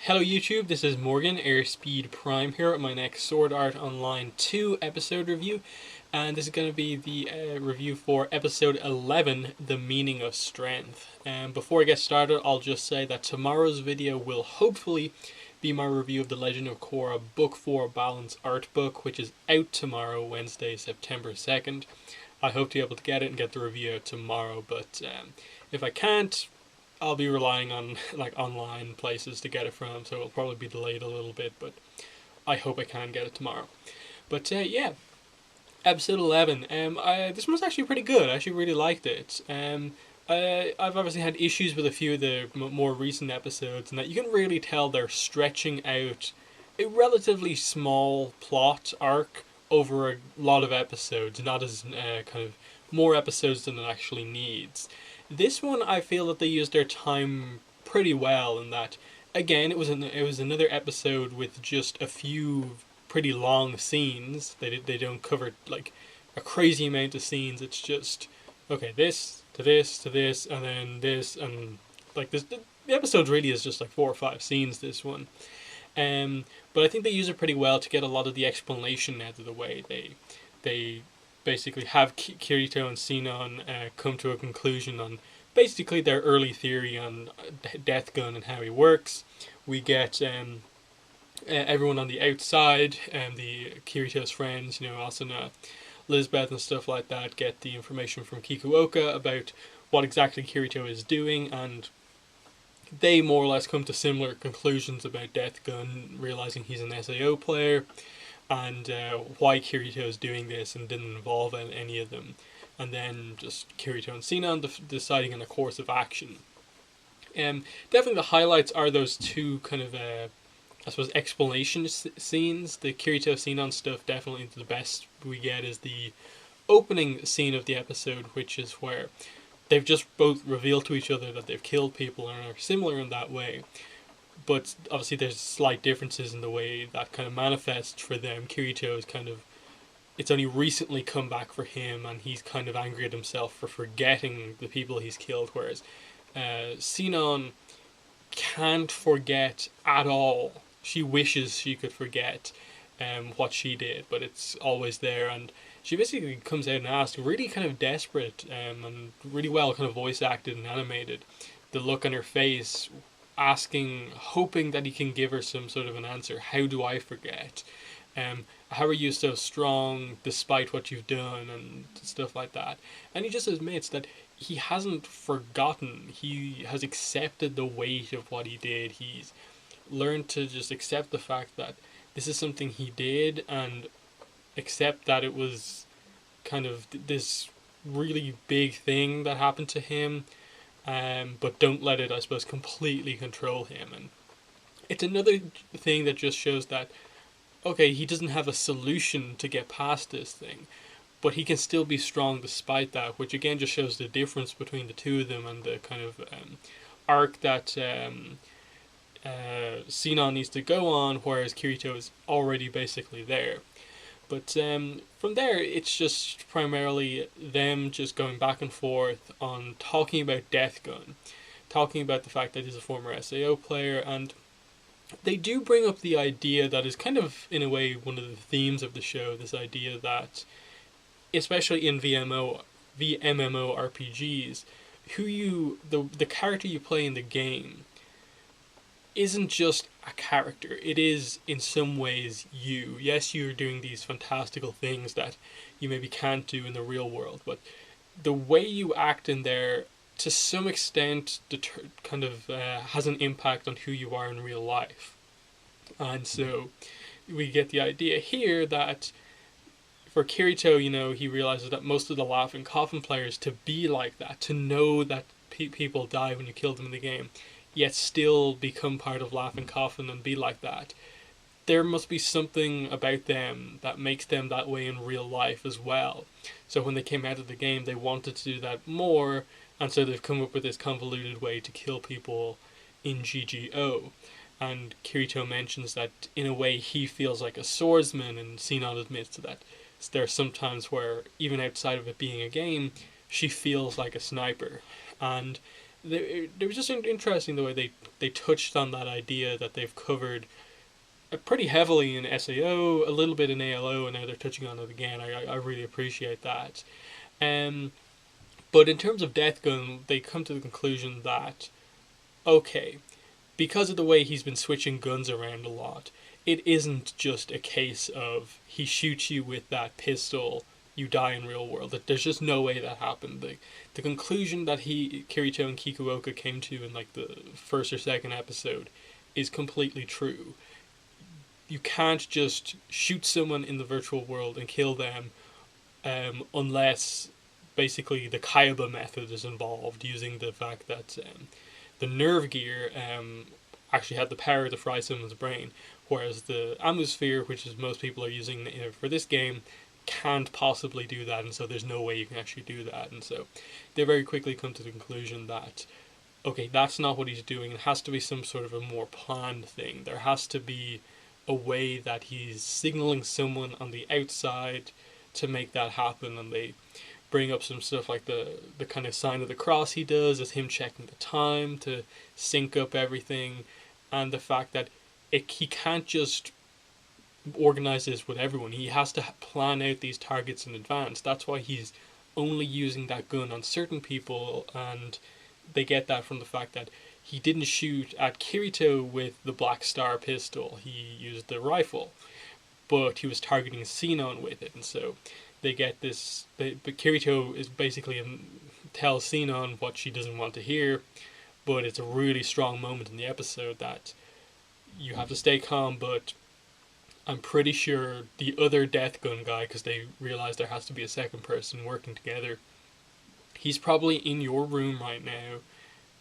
Hello YouTube, this is Morgan, Airspeed Prime here at my next Sword Art Online 2 episode review, and this is going to be the review for episode 11, The Meaning of Strength. And before I get started, I'll just say that tomorrow's video will hopefully be my review of The Legend of Korra Book 4 Balance Art Book, which is out tomorrow, Wednesday, September 2nd. I hope to be able to get it and get the review out tomorrow, but if I can't, I'll be relying on like online places to get it from, so it'll probably be delayed a little bit, but I hope I can get it tomorrow. But yeah, episode 11. This one's actually pretty good. I actually really liked it. I've obviously had issues with a few of the more recent episodes, and that you can really tell they're stretching out a relatively small plot arc over a lot of episodes, not as kind of more episodes than it actually needs. This one, I feel that they used their time pretty well in that, again, it was another episode with just a few pretty long scenes. They don't cover like a crazy amount of scenes. It's just, okay, this to this to this and then this, and like this. The episode really is just like 4 or 5 scenes, this one. But I think they use it pretty well to get a lot of the explanation out of the way. They basically have Kirito and Sinon come to a conclusion on basically their early theory on Death Gun and how he works. We get everyone on the outside, the Kirito's friends, Asuna, Lisbeth and stuff like that, get the information from Kikuoka about what exactly Kirito is doing, and they more or less come to similar conclusions about Death Gun, realizing he's an SAO player, and why Kirito is doing this and didn't involve any of them. And then just Kirito and Sinon deciding on a course of action. Definitely the highlights are those two kind of, I suppose, explanation scenes. The Kirito Sinon stuff, definitely the best we get is the opening scene of the episode, which is where they've just both revealed to each other that they've killed people and are similar in that way. But obviously there's slight differences in the way that kind of manifests for them. Kirito is kind of, it's only recently come back for him, and he's kind of angry at himself for forgetting the people he's killed, whereas Sinon can't forget at all. She wishes she could forget what she did, but it's always there, and she basically comes out and asks, really kind of desperate, and really well kind of voice acted and animated. The look on her face, asking, hoping that he can give her some sort of an answer. How do I forget? How are you so strong despite what you've done and stuff like that? And he just admits that he hasn't forgotten. He has accepted the weight of what he did. He's learned to just accept the fact that this is something he did, and accept that it was kind of this really big thing that happened to him. But don't let it, I suppose, completely control him. And it's another thing that just shows that, okay, he doesn't have a solution to get past this thing, but he can still be strong despite that, which again just shows the difference between the two of them and the kind of arc that Sinon needs to go on, whereas Kirito is already basically there. But from there, it's just primarily them just going back and forth on talking about Death Gun, talking about the fact that he's a former SAO player, and they do bring up the idea that is kind of, in a way, one of the themes of the show, this idea that, especially in MMORPGs, the character you play in the game isn't just a character. It is, in some ways, you. Yes, you're doing these fantastical things that you maybe can't do in the real world, but the way you act in there, to some extent, has an impact on who you are in real life. And so we get the idea here that for Kirito, he realizes that most of the Laughing Coffin players, to be like that, to know that people die when you kill them in the game, yet still become part of Laughing Coffin and be like that, there must be something about them that makes them that way in real life as well. So when they came out of the game, they wanted to do that more, and so they've come up with this convoluted way to kill people in GGO. And Kirito mentions that in a way he feels like a swordsman, and Sinon admits that there are some times where, even outside of it being a game, she feels like a sniper. And it was just interesting the way they touched on that idea that they've covered pretty heavily in SAO, a little bit in ALO, and now they're touching on it again. I really appreciate that. Um, but in terms of Death Gun, they come to the conclusion that, okay, because of the way he's been switching guns around a lot, it isn't just a case of he shoots you with that pistol, you die in real world. That there's just no way that happened. The conclusion that Kirito and Kikuoka came to in like the first or second episode is completely true. You can't just shoot someone in the virtual world and kill them unless basically the Kaiba method is involved, using the fact that the nerve gear actually had the power to fry someone's brain, whereas the atmosphere, which is most people are using for this game, can't possibly do that, and so there's no way you can actually do that. And so they very quickly come to the conclusion that, okay, that's not what he's doing. It has to be some sort of a more planned thing. There has to be a way that he's signaling someone on the outside to make that happen, and they bring up some stuff like the kind of sign of the cross he does as him checking the time to sync up everything, and the fact that he can't just organize this with everyone. He has to plan out these targets in advance. That's why he's only using that gun on certain people, and they get that from the fact that he didn't shoot at Kirito with the Black Star pistol. He used the rifle, but he was targeting Xenon with it, and so they get this. But Kirito is basically tells Xenon what she doesn't want to hear, but it's a really strong moment in the episode that you have to stay calm, but I'm pretty sure the other Death Gun guy, because they realize there has to be a second person working together, he's probably in your room right now,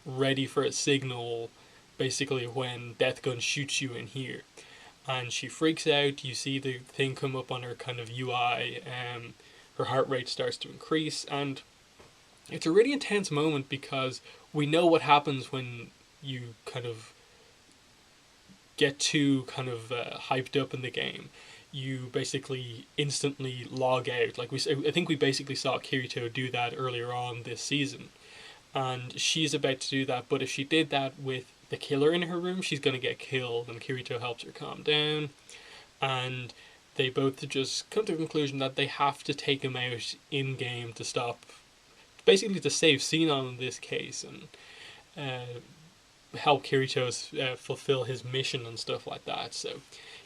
ready for a signal, basically when Death Gun shoots you in here. And she freaks out, you see the thing come up on her kind of UI, her heart rate starts to increase, and it's a really intense moment because we know what happens when you kind of get too kind of hyped up in the game. You basically instantly log out. Like I think we basically saw Kirito do that earlier on this season, and she's about to do that. But if she did that with the killer in her room, she's gonna get killed. And Kirito helps her calm down, and they both just come to the conclusion that they have to take him out in game to stop, basically to save Xenon in this case, and help Kirito fulfill his mission and stuff like that. So,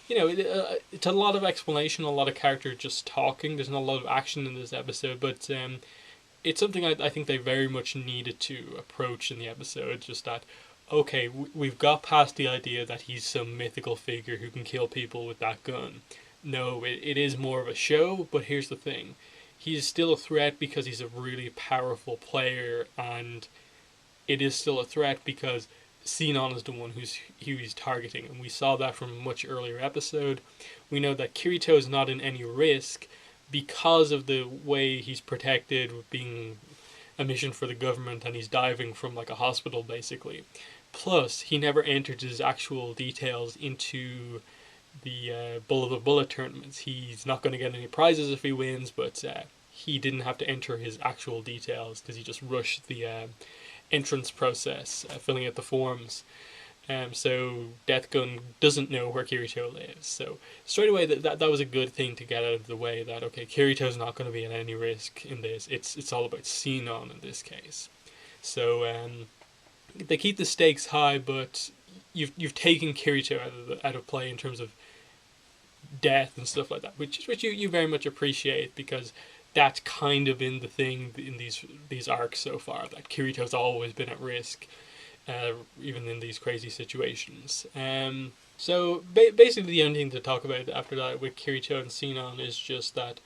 it's a lot of explanation, a lot of character just talking. There's not a lot of action in this episode, but it's something I think they very much needed to approach in the episode. Just that, okay, we've got past the idea that he's some mythical figure who can kill people with that gun. No, it is more of a show, but here's the thing. He's still a threat because he's a really powerful player, and it is still a threat because Xenon is the one who he's targeting, and we saw that from a much earlier episode. We know that Kirito is not in any risk because of the way he's protected with being a mission for the government, and he's diving from like a hospital basically. Plus, he never entered his actual details into the Bullet of Bullet tournaments. He's not going to get any prizes if he wins, but he didn't have to enter his actual details because he just rushed the entrance process, filling out the forms. So Death Gun doesn't know where Kirito lives. So straight away that was a good thing to get out of the way, that okay, Kirito's not going to be at any risk in this. It's all about Xenon in this case. So they keep the stakes high, but you've taken Kirito out of play in terms of death and stuff like that, which you very much appreciate, because that's kind of been the thing in these arcs so far, that Kirito's always been at risk, even in these crazy situations. So basically the only thing to talk about after that with Kirito and Xenon is just that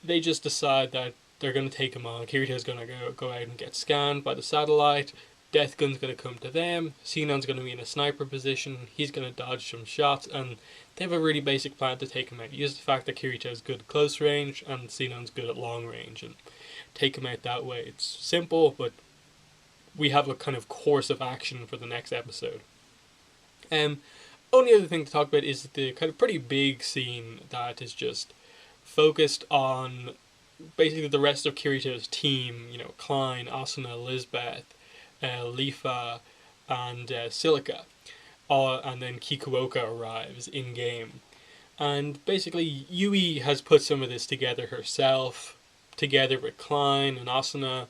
they just decide that they're going to take him on. Kirito's going to go out and get scanned by the satellite. Death Gun's going to come to them. Xenon's going to be in a sniper position. He's going to dodge some shots, and they have a really basic plan to take him out. Use the fact that Kirito's good at close range and Xenon's good at long range, and take him out that way. It's simple, but we have a kind of course of action for the next episode. Only other thing to talk about is the kind of pretty big scene that is just focused on basically the rest of Kirito's team. Klein, Asuna, Lisbeth, Lifa, and Silica. And then Kikuoka arrives in game. And basically, Yui has put some of this together herself, together with Klein and Asuna,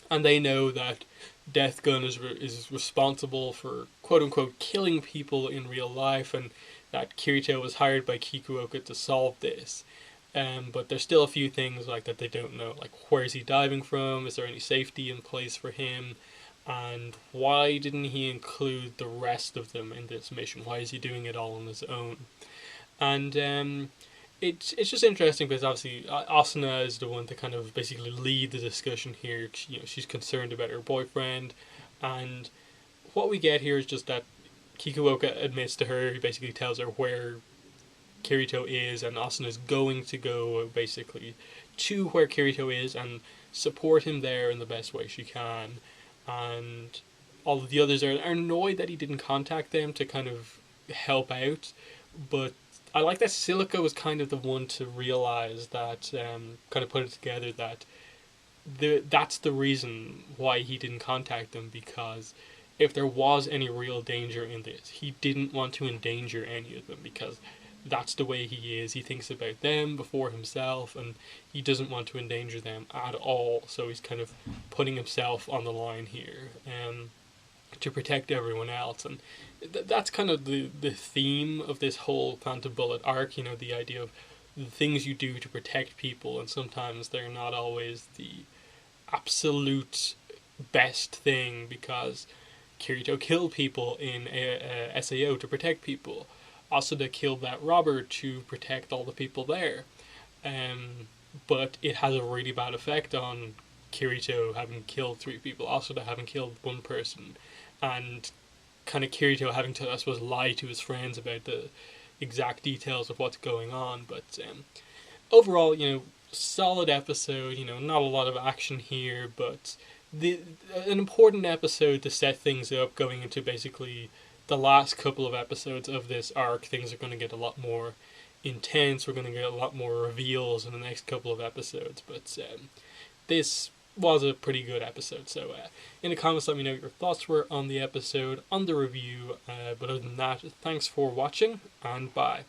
and they know that Death Gun is responsible for quote unquote killing people in real life, and that Kirito was hired by Kikuoka to solve this. But there's still a few things like that they don't know, like where is he diving from? Is there any safety in place for him? And why didn't he include the rest of them in this mission? Why is he doing it all on his own? And it's just interesting because obviously Asuna is the one to kind of basically lead the discussion here. She's concerned about her boyfriend, and what we get here is just that Kikuoka admits to her. He basically tells her where Kirito is, and Asuna is going to go basically to where Kirito is and support him there in the best way she can. And all of the others are annoyed that he didn't contact them to kind of help out, but I like that Silica was kind of the one to realize that, kind of put it together that that's the reason why he didn't contact them, because if there was any real danger in this, he didn't want to endanger any of them, because that's the way he is. He thinks about them before himself, and he doesn't want to endanger them at all. So he's kind of putting himself on the line here, to protect everyone else. And that's kind of the theme of this whole Phantom Bullet arc, the idea of the things you do to protect people, and sometimes they're not always the absolute best thing, because Kirito killed people in SAO to protect people. Asuna killed that robber to protect all the people there. But it has a really bad effect on Kirito having killed 3 people, Asuna having killed 1 person, and kind of Kirito having to, I suppose, lie to his friends about the exact details of what's going on. But overall, solid episode. Not a lot of action here, but an important episode to set things up going into basically the last couple of episodes of this arc. Things are going to get a lot more intense. We're going to get a lot more reveals in the next couple of episodes. But this was a pretty good episode. So in the comments, let me know what your thoughts were on the episode, on the review. But other than that, thanks for watching, and bye.